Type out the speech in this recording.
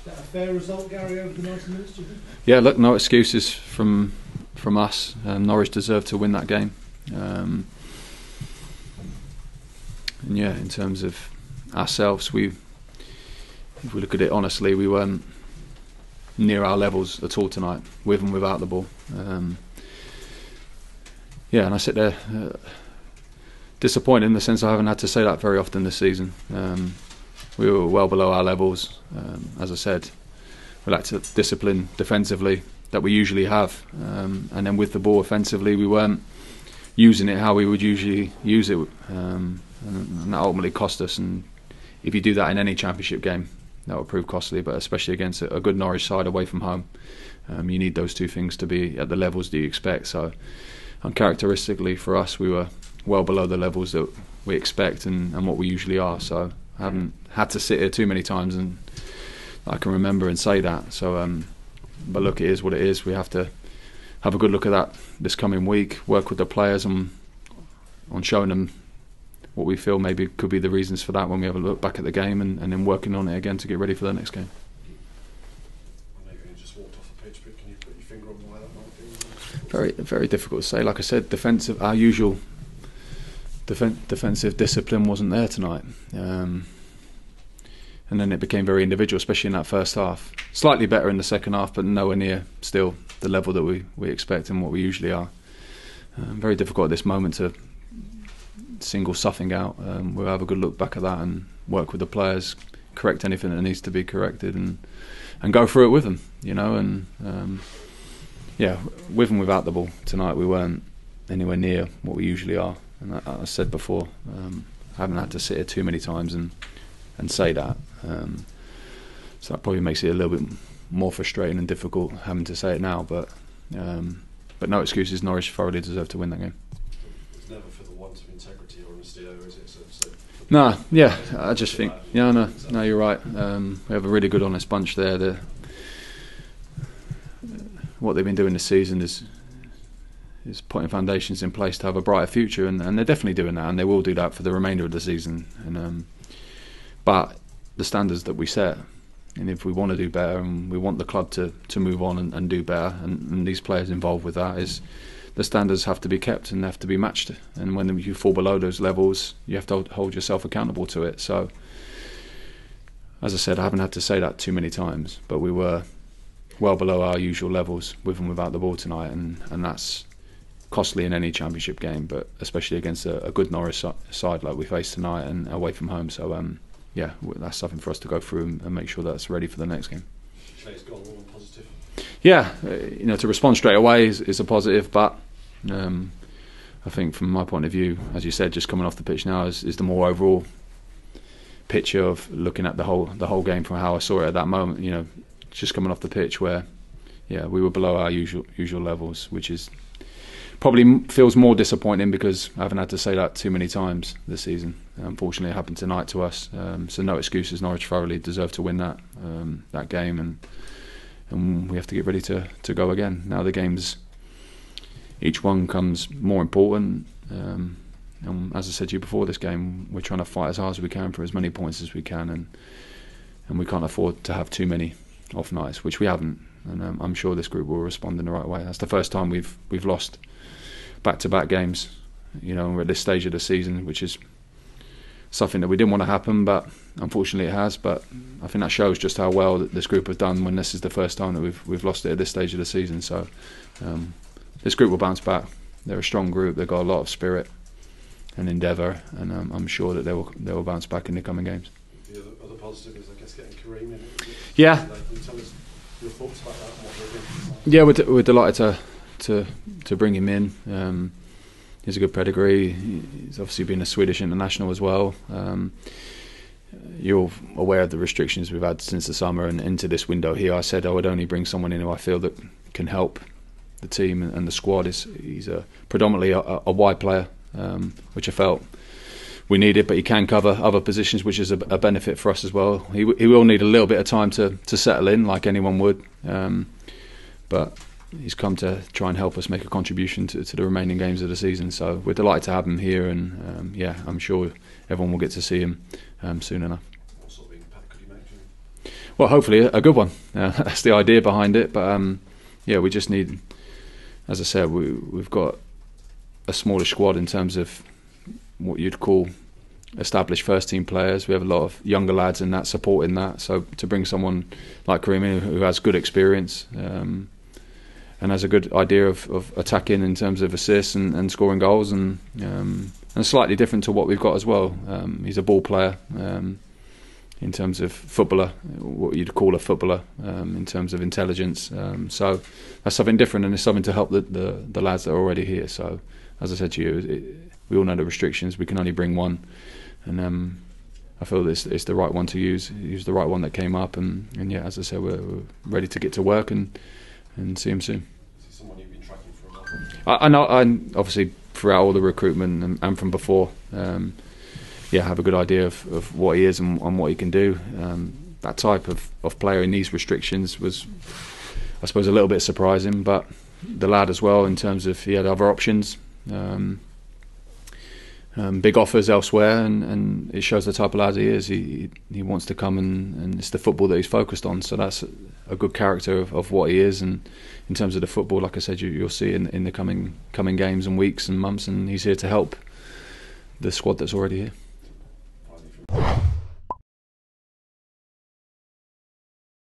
that a fair result, Gary, over the 90 minutes, do you think? Yeah, look, no excuses from us. Norwich deserved to win that game. And yeah, in terms of ourselves, if we look at it honestly, we weren't near our levels at all tonight, with and without the ball. Yeah, and I sit there disappointed in the sense I haven't had to say that very often this season. We were well below our levels. As I said, we lacked discipline defensively that we usually have, and then with the ball offensively, we weren't using it how we would usually use it, and that ultimately cost us. And if you do that in any championship game, that will prove costly, but especially against a good Norwich side away from home, you need those two things to be at the levels that you expect. So, uncharacteristically for us, we were well below the levels that we expect and what we usually are. So I haven't had to sit here too many times and I can remember and say that. So, but look, it is what it is. We have to have a good look at that this coming week, work with the players on showing them what we feel maybe could be the reasons for that when we have a look back at the game, and then working on it again to get ready for the next game. I know you just walked off the pitch, but can you put your finger on why that might be? Very, very difficult to say. Like I said, our usual defensive discipline wasn't there tonight, and then it became very individual, especially in that first half. Slightly better in the second half, but nowhere near still the level that we expect and what we usually are. Very difficult at this moment to single something out. We'll have a good look back at that and work with the players, correct anything that needs to be corrected, and go through it with them, you know. And yeah, with and without the ball tonight, we weren't anywhere near what we usually are. And I said before, I haven't had to sit here too many times and say that. So that probably makes it a little bit more frustrating and difficult having to say it now. But no excuses. Norwich thoroughly deserve to win that game. It's never for the want of integrity or honesty, though, is it? No, yeah, I just think, no, you're right. We have a really good, honest bunch there. What they've been doing this season is putting foundations in place to have a brighter future, and they're definitely doing that, and they will do that for the remainder of the season. And but the standards that we set, and if we want to do better and we want the club to move on and do better, and these players involved with that, is the standards have to be kept and have to be matched. And when you fall below those levels, you have to hold yourself accountable to it. So, as I said, I haven't had to say that too many times, but we were well below our usual levels with and without the ball tonight, and that's costly in any championship game, but especially against a good Norwich side like we faced tonight and away from home. So yeah, that's something for us to go through and make sure that's ready for the next game. It's gone all positive. Yeah, to respond straight away is a positive, but I think from my point of view, as you said, just coming off the pitch now is the more overall picture of looking at the whole game from how I saw it at that moment. You know, just coming off the pitch where, yeah, we were below our usual levels, which is probably feels more disappointing because I haven't had to say that too many times this season. Unfortunately, it happened tonight to us. So no excuses. Norwich thoroughly deserve to win that game, and we have to get ready to go again. Now the games, each one comes more important. And as I said to you before this game, we're trying to fight as hard as we can for as many points as we can, and we can't afford to have too many off nights, which we haven't. And I'm sure this group will respond in the right way. That's the first time we've lost back-to-back games, you know, we're at this stage of the season, which is something that we didn't want to happen, but unfortunately it has. But I think that shows just how well that this group have done when this is the first time that we've lost it at this stage of the season. So this group will bounce back. They're a strong group. They've got a lot of spirit and endeavour, and I'm sure that they will bounce back in the coming games. The other positive is, I guess, getting Kareem in. Yeah. Can you tell us your thoughts about that and what they're doing? Yeah, we're delighted to bring him in. He's a good pedigree. He's obviously been a Swedish international as well. You're aware of the restrictions we've had since the summer and into this window here. I said I would only bring someone in who I feel that can help the team and the squad. He's predominantly a wide player, which I felt we needed, but he can cover other positions, which is a benefit for us as well. He will need a little bit of time to settle in, like anyone would, but he's come to try and help us make a contribution to the remaining games of the season. So we're delighted to have him here, and yeah, I'm sure everyone will get to see him soon enough. What sort of impact could he make? Well, hopefully a good one. That's the idea behind it. But yeah, we just need, as I said, we've got a smaller squad in terms of what you'd call established first team players. We have a lot of younger lads in that supporting that. So to bring someone like Garry Monk who has good experience and has a good idea of attacking in terms of assists and scoring goals, and slightly different to what we've got as well. He's a ball player. In terms of footballer, what you'd call a footballer, in terms of intelligence. So that's something different, and it's something to help the lads that are already here. So, as I said to you, we all know the restrictions. We can only bring one, and I feel it's the right one to use. Use the right one that came up, and yeah, as I said, we're ready to get to work and see him soon. Is he someone you've been tracking for a while? I know, obviously throughout all the recruitment and from before. Yeah, have a good idea of what he is and what he can do. That type of player in these restrictions was, I suppose, a little bit surprising, but the lad as well, in terms of he had other options, big offers elsewhere, and it shows the type of lad he is. He wants to come and it's the football that he's focused on, so that's a good character of what he is. And in terms of the football, like I said, you'll see in the coming games and weeks and months, and he's here to help the squad that's already here.